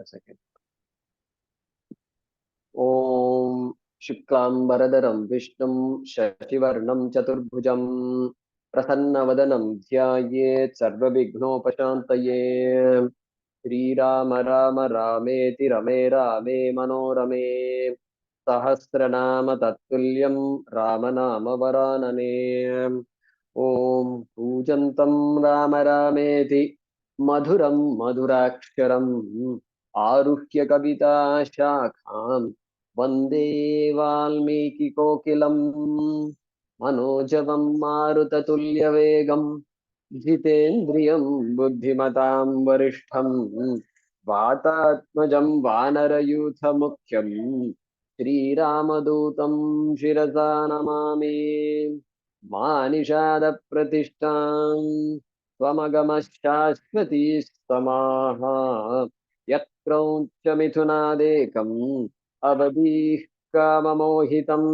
second. Om Shuklambaradharam Vishnum Shashivarnam Chaturbhujam Prasannavadanam Dhyayet Sarvabhignopashantaye Shri Rama Rama Rameti Rame Rame Manorame Sahasranama Tattulyam Ramanama Varanane Om Pujantam Rama Rameti Madhuram Madhuraksharam Aruhya Kavita Shakham Vande Vaalmiki Kokilam Manojavam Marutatulya Vegam Jitendriyam Buddhimatam Varishtham Vatatmajam Vanarayutha Mukhyam Shri Ramadutam Shirasa Namami Manishada Pratishtam Swamagama Samaha Yakraucha Mithunadekam Avadih Kamamohitam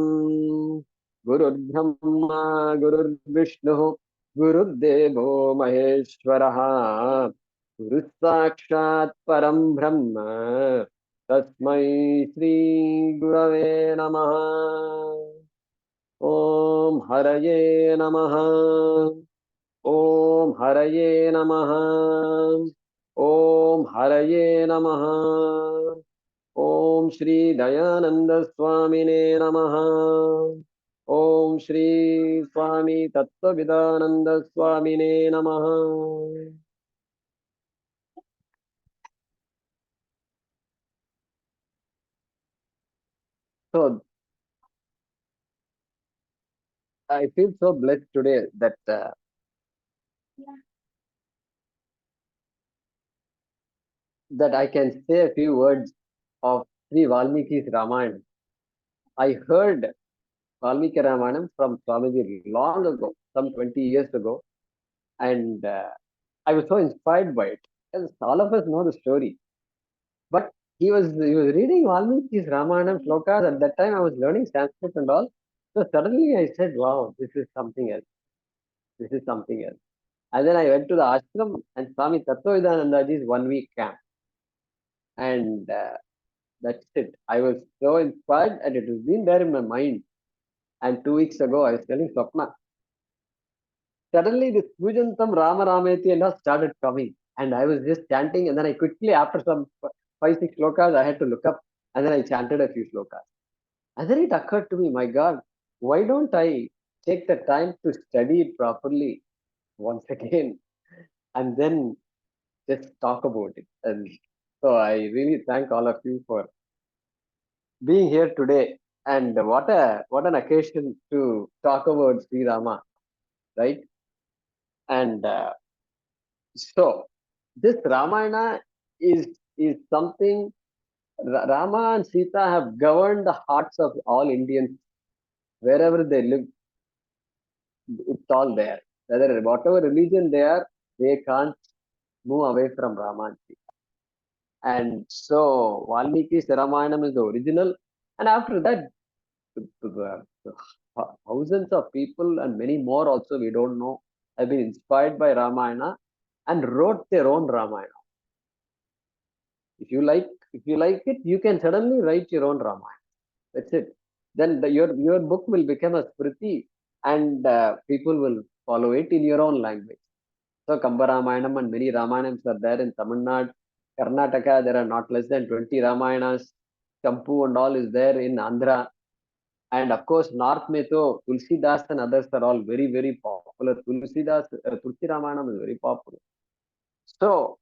Gurur Brahma Gurur Vishnu Gurur Devo Maheshwaraha Guru Sakshat Param Brahma Tasmai Shri Gurave Namaha Om Haraye Namaha Om Haraye Namaha Om Haraye Namaha Om Shri Dayananda Swamine Namaha Om Shri Swami Tattvavidananda Swamine Namaha. So I feel so blessed today that that I can say a few words of Sri Vaalmiki's Ramayana. I heard Vaalmiki Raamaayanam from Swamiji long ago, some 20 years ago, and I was so inspired by it. Because all of us know the story, but he was reading Vaalmiki's Ramayana Shlokas. At that time, I was learning Sanskrit and all. So suddenly I said, "Wow, this is something else. This is something else." And then I went to the ashram and Swami Tattvavidanandaji's 1 week camp, and that's it. I was so inspired, and it has been there in my mind. And 2 weeks ago, I was telling Swapna. Suddenly, this Pujantam Rama Rameti and all started coming. And I was just chanting. And then I quickly, after some 5, 6 shlokas, I had to look up. And then I chanted a few shlokas. And then it occurred to me, my God, why don't I take the time to study it properly once again and then just talk about it? And so I really thank all of you for being here today. And what an occasion to talk about Sri Rama, right? And so this Ramayana is something Rama and Sita have governed the hearts of all Indians wherever they live. It's all there. Whether whatever religion they are, they can't move away from Rama and Sita. And so Vaalmiki's Ramayana is the original. And after that, thousands of people and many more also we don't know have been inspired by Ramayana and wrote their own Ramayana. If you like it, you can suddenly write your own Ramayana. That's it. Then your book will become a Smriti, and people will follow it in your own language. So Kamba Ramayanam and many Ramayanams are there in Tamil Nadu, Karnataka. There are not less than 20 Ramayanas. Champu and all is there in Andhra. And of course, North mein to Tulsidas and others are all very, very popular. Tulsi Ramayana is very popular. So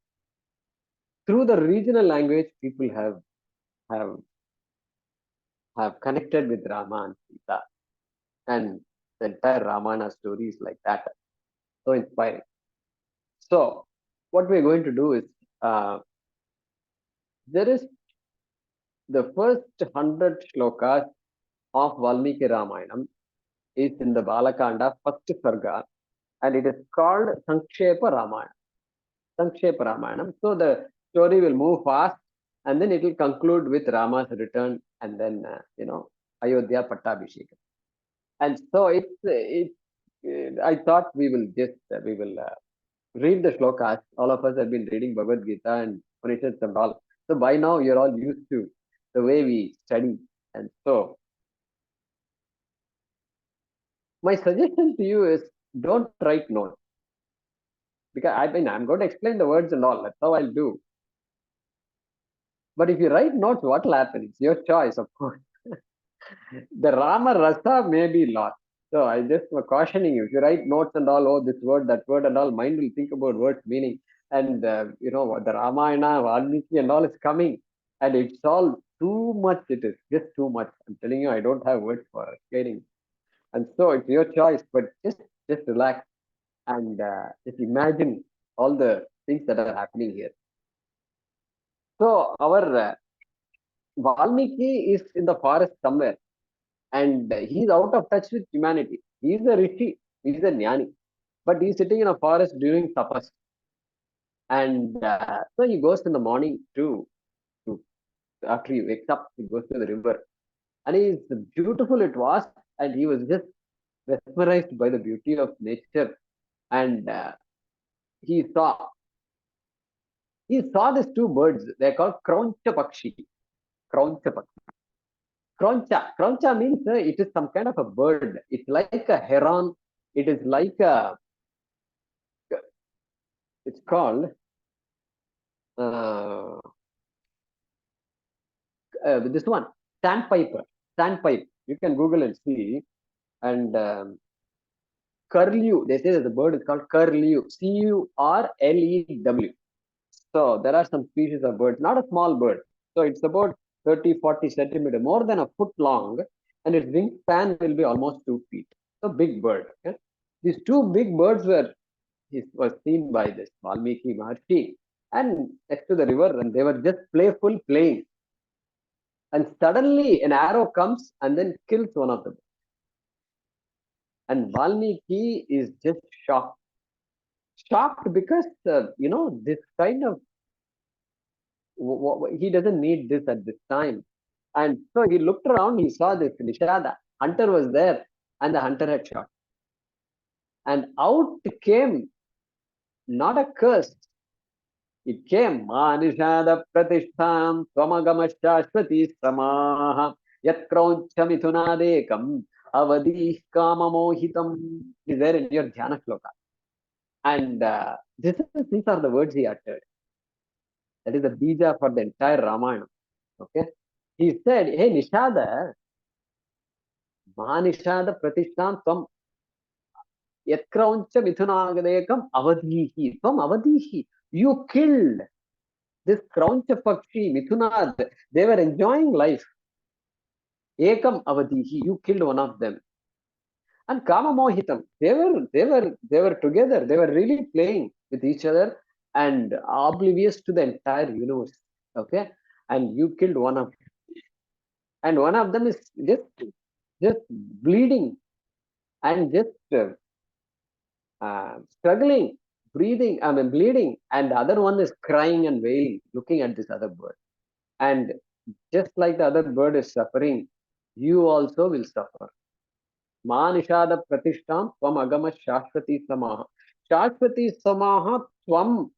through the regional language, people have have connected with Rama and Sita, and the entire Ramayana story is like that. So inspiring. So what we're going to do is there is the first 100 shlokas of Vaalmiki Raamāyanam is in the Balakanda, first Sarga, and it is called Sankshepa Raamāyanam. Samkshepa Raamāyanam. So the story will move fast, and then it will conclude with Rama's return, and then Ayodhya Pattabhishekam. And so I thought we will read the shlokas. All of us have been reading Bhagavad Gita and Upanishads and all. So by now you're all used to the way we study. And so my suggestion to you is don't write notes. Because I'm going to explain the words and all. That's how I'll do. But if you write notes, what will happen? It's your choice, of course. The Rama Rasa may be lost. So I just was cautioning you. If you write notes and all, oh, this word, that word, and all, mind will think about words meaning. And the Ramayana, Vaalmiki, and all is coming, and it's all too much. It is just too much. I'm telling you, I don't have words for explaining. And so it's your choice. But just relax and just imagine all the things that are happening here. So our Vaalmiki is in the forest somewhere, and he's out of touch with humanity. He's a rishi, he's a jnani, but he's sitting in a forest doing tapas. And so he goes in the morning to after he wakes up, he goes to the river, and he's beautiful it was, and he was just mesmerized by the beauty of nature. And he saw he saw these two birds. They're called Krauncha Pakshi. Krauncha Pakshi. Krauncha. Krauncha means it is some kind of a bird. It's like a heron. It is like a. It's called uh, this one sandpiper. Sandpipe. You can Google and see. And curlew. They say that the bird is called curlew. Curlew. So there are some species of birds, not a small bird. So it's about 30, 40 centimeter, more than a foot long, and its wingspan will be almost 2 feet. So big bird. Okay? These two big birds was seen by this Vaalmiki Maharshi and next to the river, and they were just playful playing. And suddenly an arrow comes and then kills one of them. And Vaalmiki is just shocked. Shocked because, this kind of he doesn't need this at this time. And so he looked around, he saw this Nishada. Hunter was there, and the hunter had shot. And out came not a curse, it came Manishada Pratishtham Swamagama Samaha Yat Krauncha Mithunadekam Avadi Kamamohitam is there in your Dhyana Shloka. And these are the words he uttered. That is the bija for the entire Ramayana. Okay. He said, hey, Nishada, Manishada Pratishtam Tvam Yatkrauncha Mithunagadekam Avadihi. Tvam Avadihi. You killed this Krauncha Pakshi, Mithunad. They were enjoying life. Ekam Avadihi. You killed one of them. And Kama Mohitam. They were together. They were really playing with each other and oblivious to the entire universe. Okay. And you killed one of them. And one of them is just bleeding and just struggling, bleeding, and the other one is crying and wailing, looking at this other bird. And just like the other bird is suffering, you also will suffer. Manishada Pratishtam Tvam Agama Shashwati Samaha. Shashwati Samaha Tvam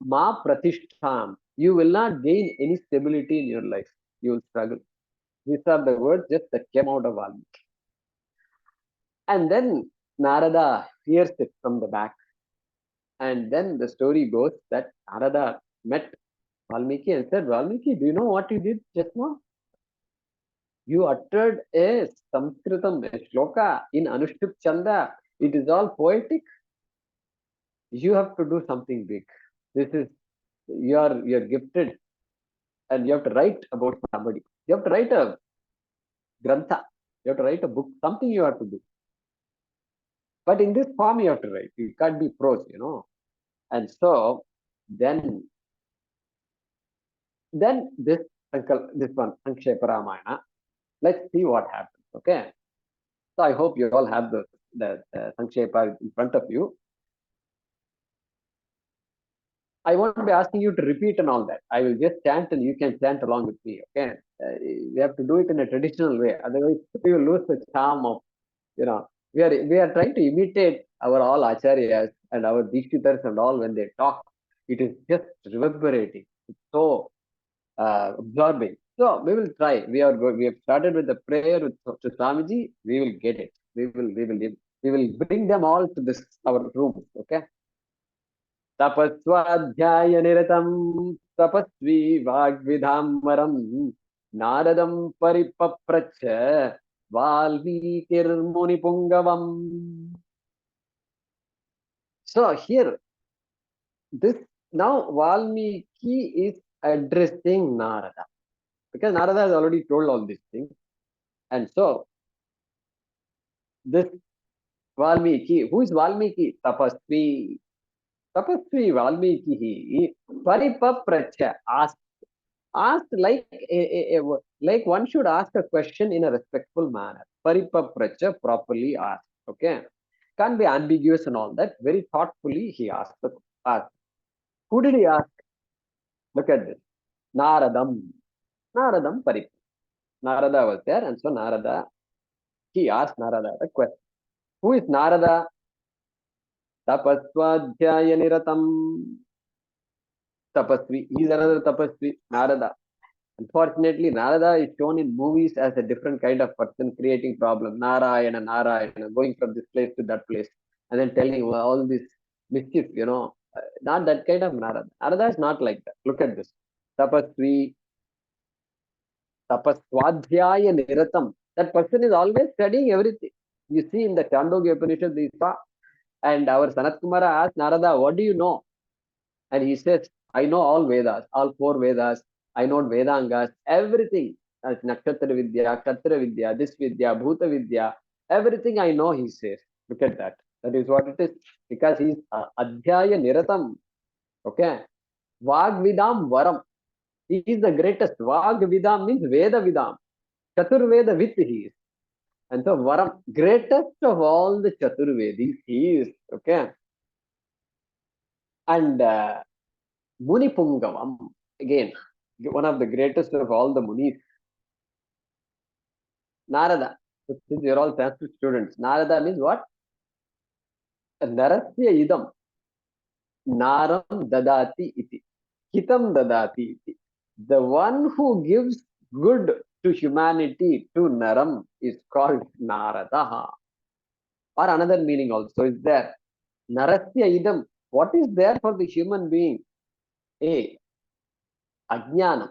Ma Pratishtam. You will not gain any stability in your life. You will struggle. These are the words just that came out of Vaalmiki. And then Narada hears it from the back. And then the story goes that Narada met Vaalmiki and said, Vaalmiki, do you know what you did just now? You uttered a Sanskritam, a shloka in Anushtup Chanda. It is all poetic. You have to do something big. You're gifted, and you have to write about somebody. You have to write a grantha. You have to write a book. Something you have to do. But in this form, you have to write. You can't be prose, And so then this one, Sankshepa Raamāyanam. Let's see what happens. Okay. So I hope you all have the Sankshepa in front of you. I won't be asking you to repeat and all that. I will just chant and you can chant along with me. Okay. We have to do it in a traditional way. Otherwise, we will lose the charm of, we are trying to imitate our all acharyas and our dikshitars and all when they talk. It is just reverberating. so absorbing. So we will try. We have started with the prayer to Swamiji. We will get it. We will bring them all to this our room. Okay. Tapaswadhyaya niratam tapasvi vagvidhammaram naradam paripapracha Vālmīkir Munipungavam. So here, this now Vālmīki is addressing Narada, because Narada has already told all these things. And so this Vālmīki, who is Vālmīki? Tapasvi. Tapasvi Vālmīki paripapracha, asked like one should ask a question in a respectful manner. Paripapracha, properly asked. Okay. Can't be ambiguous and all that. Very thoughtfully he asked. Who did he ask? Look at this. Naradam. Naradam Parip. Narada was there, and so Narada, he asked Narada the question. Who is Narada? Tapaswadhyaya niratam. Tapasvi. He is another Tapasvi, Narada. Unfortunately, Narada is shown in movies as a different kind of person creating problem. Narayana, Narayana, going from this place to that place, and then telling all this mischief, not that kind of Narada. Narada is not like that. Look at this. Tapasvi, Tapaswadhyaya Niratam. That person is always studying everything. You see in the Chandogya Upanishad, and our Sanat Kumara asked Narada, what do you know? And he says, I know all Vedas, all 4 Vedas. I know Vedangas, everything. Nakshatra Vidya, Kshatra Vidya, this Vidya, Bhuta Vidya, everything I know, he says. Look at that. That is what it is. Because he is Adhyaya Niratam. Okay. Vagvidam Varam. He is the greatest. Vagvidam means Veda Vidam. Chaturveda with he is. And so Varam, greatest of all the Chaturvedis, he is. Okay. And Muni Pungavam, again, one of the greatest of all the Munis. Narada. Since you're all Sanskrit students, Narada means what? Narasya idam. Naram dadati iti. Hitam dadati iti. The one who gives good to humanity, to Naram, is called Narada. Or another meaning also is there. Narasya idam. What is there for the human being? A. Ajnanam.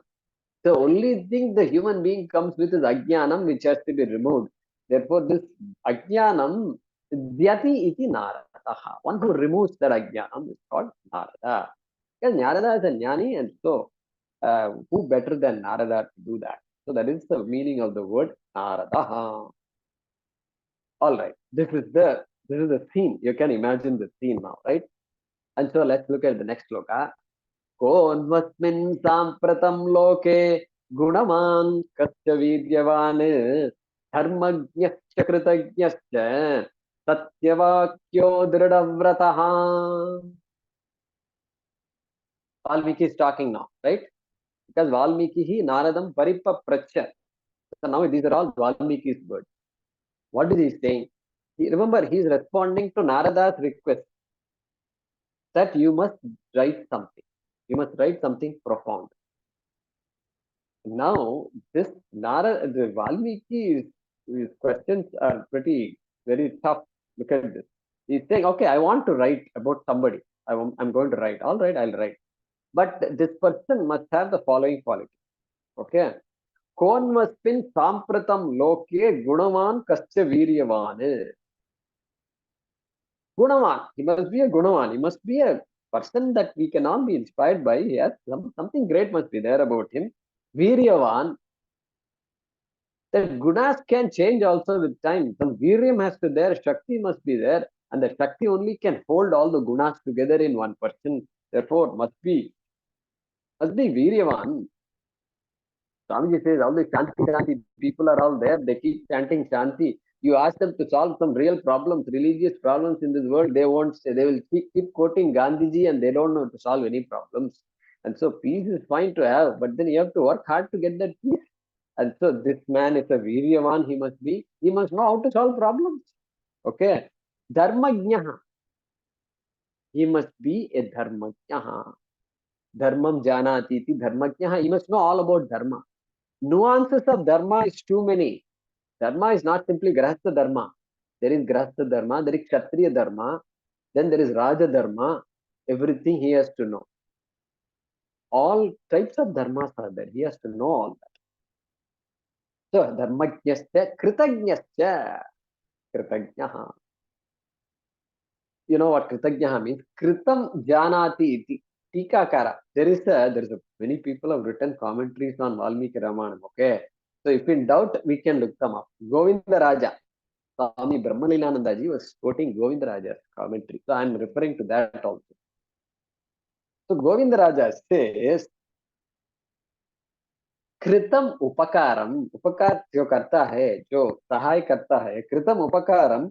The only thing the human being comes with is Ajnanam, which has to be removed. Therefore, this Ajnanam, Dhyati iti Narada. One who removes that Ajnanam is called Narada. Because Narada is a Jnani, and so who better than Narada to do that? So that is the meaning of the word Narada. All right, this is the scene. You can imagine the scene now, right? And so let's look at the next sloka. Konvasmin sampratam loke gunaman kasya vidyavan dharmajnasya kritajnasya satyavakyo dridhavrataha. Vālmīki is talking now, right? Because Vālmīki hi Naradam paripapracha. So now these are all Vālmīki's words. What is he saying? Remember, he is responding to Narada's request that you must write something. You must write something profound. Now, this the Vālmīki's his questions are very tough. Look at this. He's saying, okay, I want to write about somebody. I'm going to write. All right, I'll write. But this person must have the following quality. Okay. Konvaspin sampratam loke gunavan kasya viryavan. Gunavan. He must be a gunavan. He must be a person that we can all be inspired by. Yes, something great must be there about him. Viryavan. That gunas can change also with time. Some viryam has to there, Shakti must be there, and the Shakti only can hold all the gunas together in one person. Therefore, must be viryavan. Swamiji says all the Shanti people are all there. They keep chanting Shanti. You ask them to solve some real problems, religious problems in this world, they won't say. They will keep quoting Gandhiji, and they don't know to solve any problems. And so peace is fine to have, but then you have to work hard to get that peace. And so this man is a viryavan. He must know how to solve problems. Okay. Dharmajnaha. He must be a dharmajnaha. Dharmam janati iti dharmajnaha. You must know all about dharma. Nuances of dharma is too many. Dharma is not simply grahastha dharma. There is grahastha dharma, there is kshatriya dharma, then there is raja dharma. Everything he has to know. All types of dharmas are there. He has to know all that. So, dharmajnasya kritajnasya kritajnaha. You know what kritajnaha means? Kritam janati iti. Tikakara. There is a many people have written commentaries on Vaalmiki Raamāyanam. Okay. So if in doubt, we can look them up. Govinda Raja. Swami Brahmalilanandaji was quoting Govinda Raja's commentary. So I am referring to that also. So Govinda Raja says, कृतम उपकारम उपकार जो करता है जो सहाय करता है कृतम उपकारम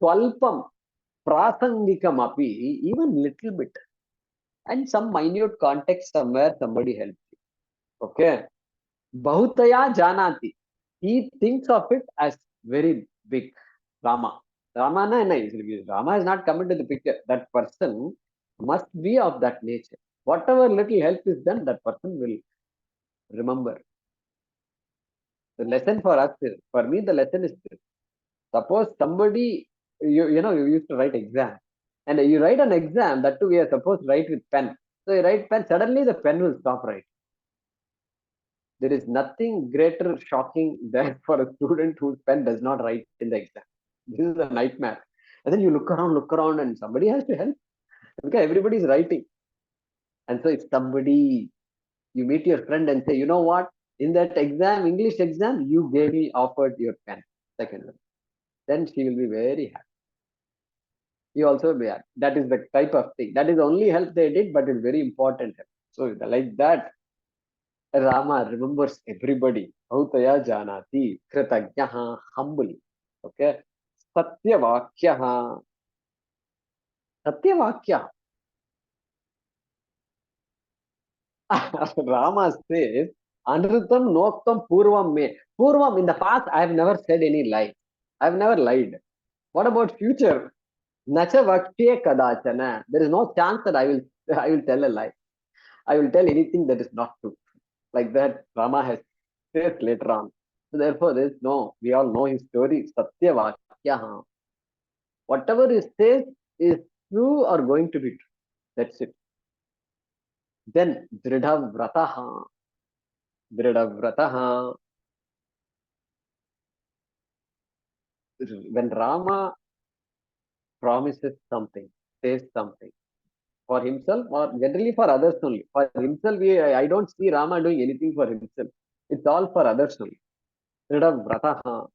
स्वल्पम प्रासंगिकम अपि even little bit and some minute context somewhere somebody helps you. Okay. Bahutaya janati. He thinks of it as very big. Rama. Rama has not come into the picture. That person must be of that nature. Whatever little help is done, that person will remember. The lesson for us is, for me, the lesson is this. Suppose somebody, you used to write exam. And you write an exam, that too we are supposed to write with pen. So you write pen, suddenly the pen will stop writing. There is nothing greater shocking than for a student whose pen does not write in the exam. This is a nightmare. And then you look around, and somebody has to help because everybody is writing. And so if somebody, you meet your friend and say, you know what, in that exam, English exam, you gave me, offered your pen, second one. Then she will be very happy. You also be happy. That is the type of thing. That is the only help they did, but it's very important help. So like that, Rama remembers everybody. Bhautaya janati, kritagyaha, humbly. Okay. Satyavakyaha. Satyavakya. Rama says, Anrutam noktam purvam me. Purvam, in the past, I have never said any lie. I have never lied. What about future? Nacha vakshe kadachana. There is no chance that I will tell a lie. I will tell anything that is not true. Like that, Rama has said later on. So therefore, there is no, we all know his story. Satyavakya. Whatever he says is true or going to be true. That's it. Then, Dridhavrataha. Dridhavrataha. When Rama promises something, says something, for himself or generally for others only. For himself, I don't see Rama doing anything for himself. It's all for others only. Dridhavrataha.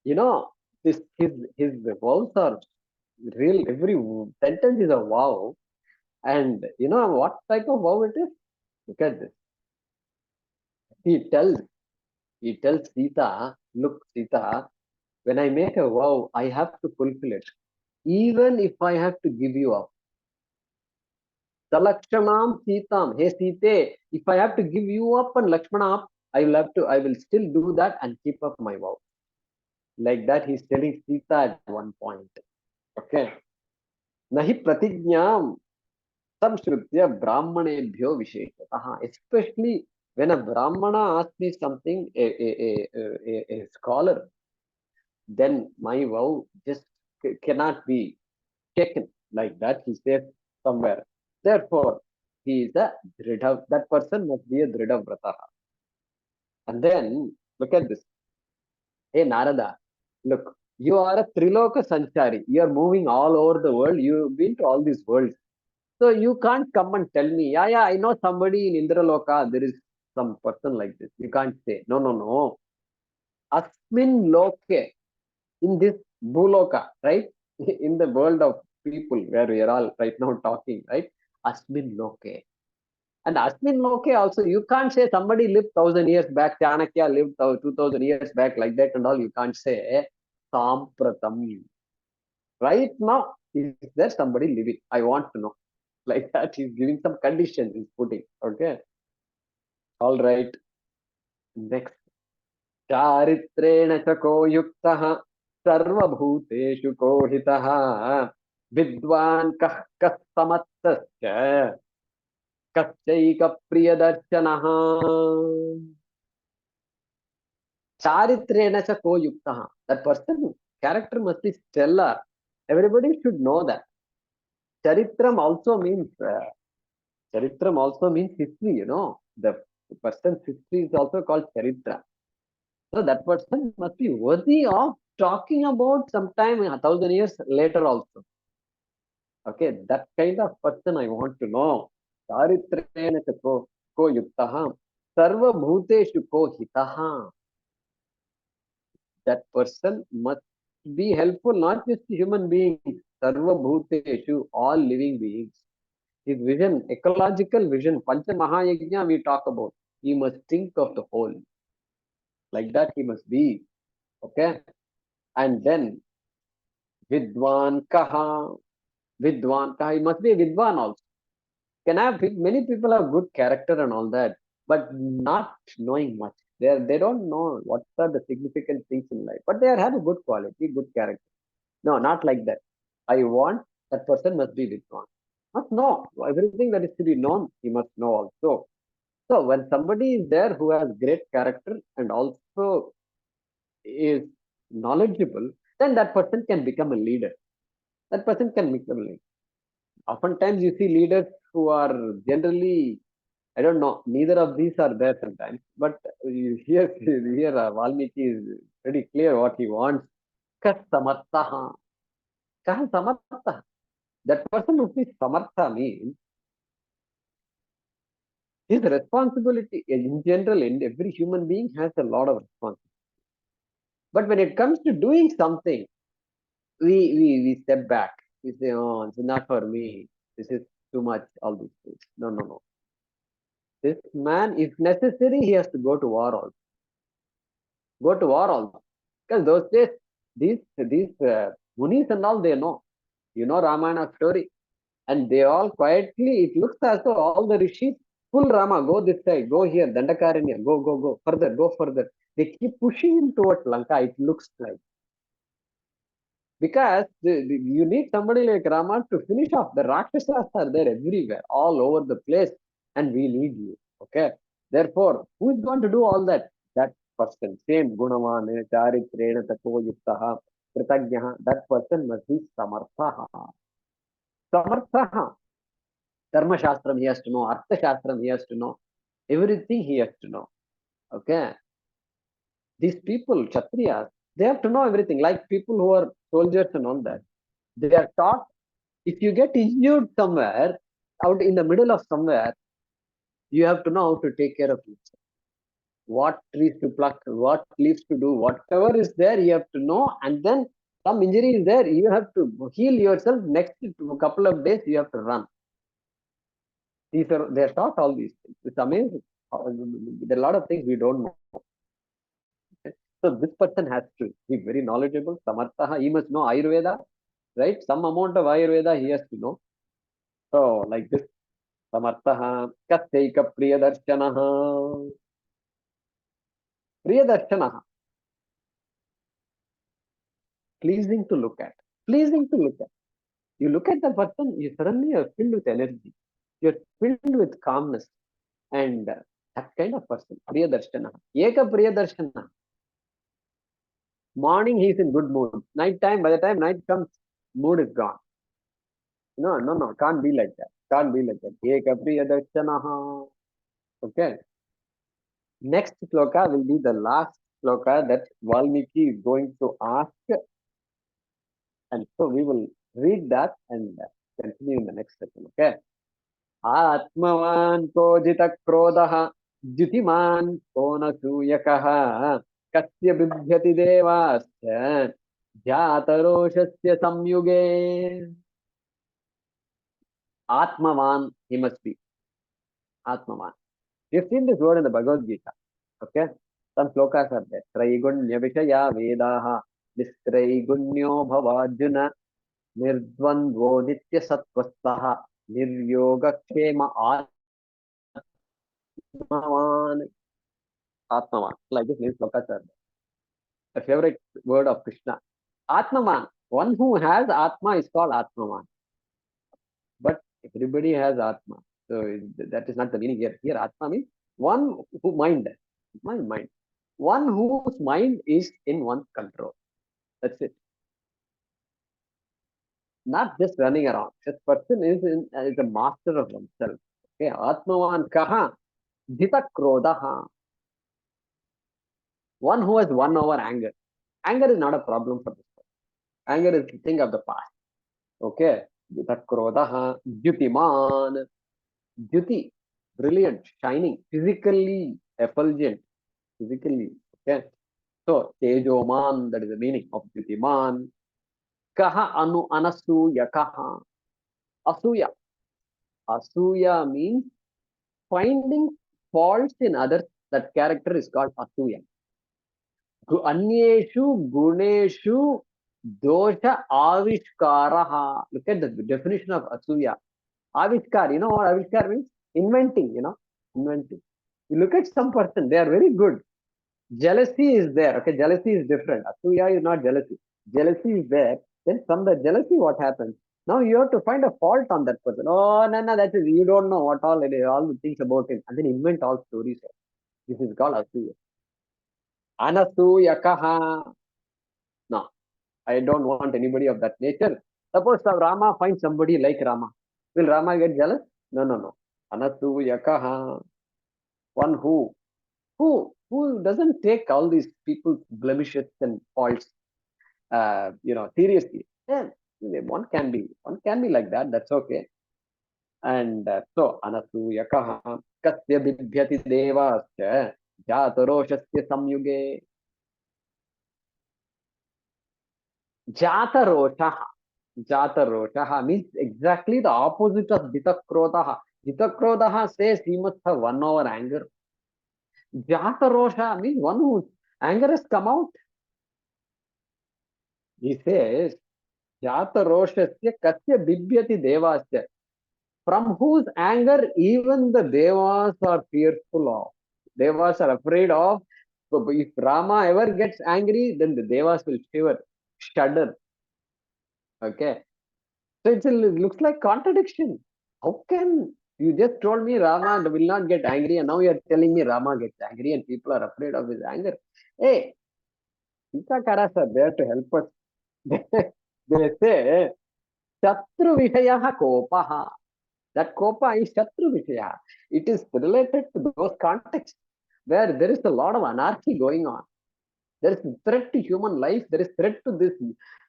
You know, his vows are real. Every sentence is a vow. And you know what type of vow it is? Look at this. He tells, he tells Sita, look, Sita, when I make a vow, I have to fulfill it. Even if I have to give you up. Salakshanam Sitam. Hey Sita, if I have to give you up and Lakshmana up, I will still do that and keep up my vow. Like that, he's telling Sita at one point. Okay. Nahi pratignyam samshrutya brahmanebhyo visheshatah. Especially when a brahmana asks me something, a scholar, then my vow just cannot be taken like that. He says somewhere. Therefore, he is a dridha. That person must be a dridha vrataha. And then look at this. Hey Narada, look, you are a Triloka Sanchari. You are moving all over the world. You've been to all these worlds. So you can't come and tell me, yeah, I know somebody in Indraloka. There is some person like this. You can't say, no. Asmin loke, in this Bhuloka, right? In the world of people where we are all right now talking, right? Asmin loke. And Asmin loke also, you can't say somebody lived 1,000 years back, Chanakya lived 2,000 years back, like that and all. You can't say Sampratam. Right now, is there somebody living? I want to know. Like that, he's giving some conditions he's putting. Okay. All right. Next. Charitreణ chako yuktah sarvabhuteshu kohitah vidvan kah kastamattasya Kasyaika Priyadarshanah. Charitrena cha ko yuktaha. That person character must be stellar. Everybody should know that. Charitram also means history. The person's history is also called charitra. So that person must be worthy of talking about sometime 1,000 years later also. Okay, that kind of person I want to know. Charitrena cha ko yuktaha. Sarva bhuteshu ko hitaha. That person must be helpful not just to human beings, sarva bhuteshu, all living beings. His vision, ecological vision, Pancha Mahayajna we talk about. He must think of the whole. Like that he must be. Okay. And then Vidwan Kaha. Vidwan Kaha. He must be a Vidwan also. Many people have good character and all that, but not knowing much. They don't know what are the significant things in life, but they have a good quality, good character. No, not like that. I want that person must be Vidwan. Must know everything that is to be known. He must know also. So when somebody is there who has great character and also is knowledgeable, then that person can become a leader. That person can become a leader. Oftentimes you see leaders who are generally, I don't know, neither of these are there sometimes. But here Vālmīki is pretty clear what he wants. Kas samartha. Kah samartha. That person who is samartha means his responsibility in general, in every human being has a lot of responsibility. But when it comes to doing something, we step back. We say, oh, it's not for me. This is too much, all these things. No, no, no. This man, if necessary, he has to go to war also. Go to war also. Because those days, these munis and all, they know. You know Ramayana story. And they all quietly, it looks as though all the rishis, pull Rama, go this side, go here, Dandakaranya, go, further, go further. They keep pushing him towards Lanka, it looks like. Because you need somebody like Rama to finish off. The Rakshasas are there everywhere, all over the place, and we need you. Okay. Therefore, who is going to do all that? That person, same Gunavan, Charitrena, Tako Yuktaha, Kritagyaha, that person must be Samarthaha. Samarthaha. Dharma Shastram he has to know, Artha Shastram he has to know, everything he has to know. Okay. These people, Kshatriyas, they have to know everything, like people who are soldiers and all that. They are taught if you get injured somewhere, out in the middle of somewhere, you have to know how to take care of yourself. What trees to pluck, what leaves to do, whatever is there, you have to know. And then some injury is there, you have to heal yourself. Next couple of days, you have to run. They are taught all these things. It's amazing. There are a lot of things we don't know. Okay? So this person has to be very knowledgeable. Samartha, he must know Ayurveda, right? Some amount of Ayurveda he has to know. So like this, Samartha, Katyaika Priyadarshanah. Priyadarshanah, pleasing to look at. Pleasing to look at. You look at the person, you suddenly are filled with energy. You're filled with calmness. And that kind of person, Priyadarshanah. Eka Priyadarshanah. Morning he is in good mood. Night time, by the time night comes, mood is gone. No, can't be like that. Can't be like that. Eka Priyadarshanah. Okay. Next sloka will be the last sloka that Vālmīki is going to ask. And so we will read that and continue in the next session. Okay. Atmavan ko jita krodha jyutiman ko na suyakaha kasya bibhyati devasya jataroshasya samyuge. Atmavan, he must be. Atmavan. We've seen this word in the Bhagavad Gita. Okay. Some slokas are there. Traigunya vishaya vedaha nistraigunya bhavajuna Nirdvandvo nitya sattvastaha niryogakshema atmavan. Atmavan. Like this means slokas are a favorite word of Krishna. Atmavan. One who has Atma is called Atmavan. But everybody has Atma. So that is not the meaning here. Here, Atma means one who mind, my mind, one whose mind is in one's control. That's it. Not just running around. This person is a master of himself. Okay, Atmavan kaha dhita krodaha. One who has won over anger. Anger is not a problem for this person. Anger is the thing of the past. Okay, dhita krodaha dyutiman. Dyuti, brilliant, shining, physically effulgent, physically. Okay, so tejoman, that is the meaning of dyutiman. Kaha anu anasuya kaha. Asuya. Asuya means finding faults in others. That character is called asuya. Anyeshu guneshu dosha avishkaraha. Look at the definition of asuya. Avishkar, you know what avishkar means? Inventing, inventing. You look at some person, they are very good. Jealousy is there. Okay, jealousy is different. Asuya is not jealousy. Jealousy is there. Then from the jealousy, what happens? Now you have to find a fault on that person. Oh, no, that is, you don't know what all it is, all the things about him. And then invent all stories. This is called Asuya. Anasuyakaha. No, I don't want anybody of that nature. Suppose Rama finds somebody like Rama. Will Rama get jealous? No, no, no. Anasuyakaha. One who doesn't take all these people's blemishes and faults seriously. Yeah, one can be like that. That's okay. And so anasuyakaha kasya bibhyati devasya jataroshasya samyuge. Jataroshaha. Jataroshaha means exactly the opposite of ditakrodaha. Ditakrodaha says he must have won over anger. Jatarosha means one whose anger has come out. He says, Jataroshasya kasya bibhyati devasya, from whose anger even the devas are fearful of. Devas are afraid of. So if Rama ever gets angry, then the devas will shudder. Okay. So it looks like contradiction. How can you just told me Rama will not get angry, and now you are telling me Rama gets angry and people are afraid of his anger? Hey, Tikakaras are there to help us. They say, Shatru Vishayaha Kopaha. That Kopa is Shatru Vishaya. It is related to those contexts where there is a lot of anarchy going on. There is threat to human life. There is threat to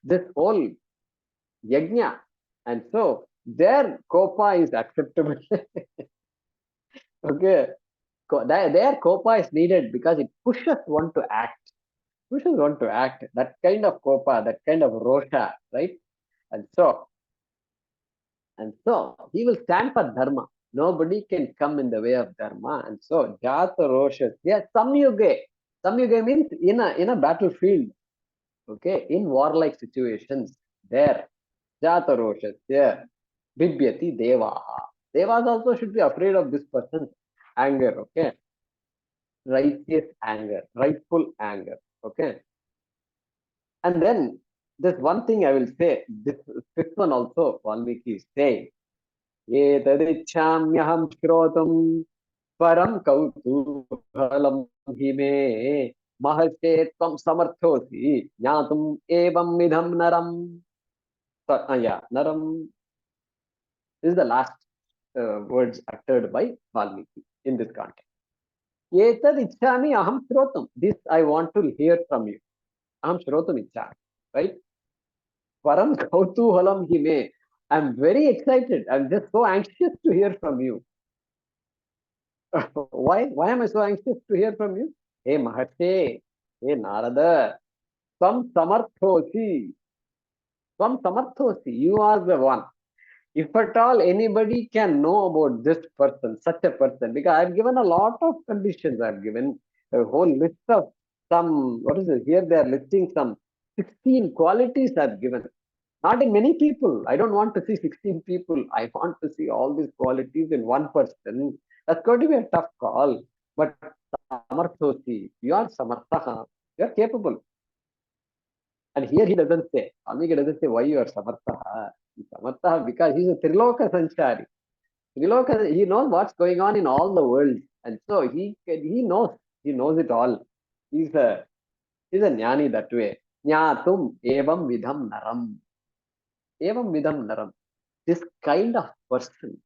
this whole yajna. And so their Kopa is acceptable. Okay. Their Kopa is needed because it pushes one to act. Pushes one to act. That kind of Kopa, that kind of Rosha, right? And so he will stand for dharma. Nobody can come in the way of dharma. And so Jata Roshas, yeah, Samyuge. Samyuge means in a battlefield, okay, in warlike situations. There. Jata Roshas, yeah. Bibhyati Devaha. Devas also should be afraid of this person's anger, okay? Righteous anger, rightful anger, okay? And then there's one thing I will say, this fifth one also, Vālmīki is saying, एतदिच्छाम्यहं श्रोतुं परं कौतूहलं हि मे महर्षे त्वं समर्थोऽसि ज्ञातुम् एवमिदं नरम्. Yeah, naram is the last words uttered by Vālmīki in this context. Etadichhami aham shrotum. This I want to hear from you. Aham shrotum ichhami. Right? Param kautuhalam hi me. I'm very excited. I'm just so anxious to hear from you. Why am I so anxious to hear from you? Hey Maharshi, hey Narada, Samarthosi, you are the one. If at all anybody can know about this person, such a person, because I've given a lot of conditions, I've given a whole list of some, what is it? Here they are listing some 16 qualities I've given. Not in many people. I don't want to see 16 people. I want to see all these qualities in one person. That's going to be a tough call. But Samarthosi, you are Samarthaha. You are capable. And here he doesn't say, Vālmīki doesn't say why you are Samarthaha. Samarthaha because he is a Triloka Sanchari. Shlokas, he knows what's going on in all the world, and so he knows it all. He's a he's a jnani that way. Jnatum evam vidham naram. Evam vidham naram. This kind of person,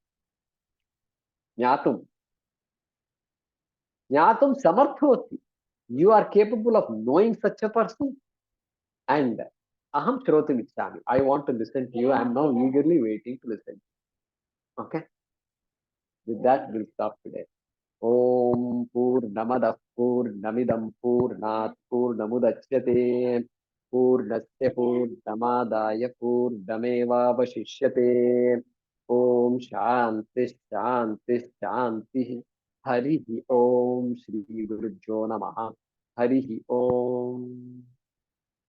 jnatum, jnatum samarthoti. You are capable of knowing such a person, and aham shrotum ichchami. I want to listen to you. I am now eagerly waiting to listen. Okay, with that we'll stop today. ॐ पूर्णमदः पूर्णमिदं पूर्णात् पूर्णमुदच्यते पूर्णस्य पूर्णमादाय पूर्णमेवावशिष्यते ॐ शान्तिः शान्तिः शान्तिः हरिः ॐ श्रीगुरुभ्यो नमः हरिः ॐ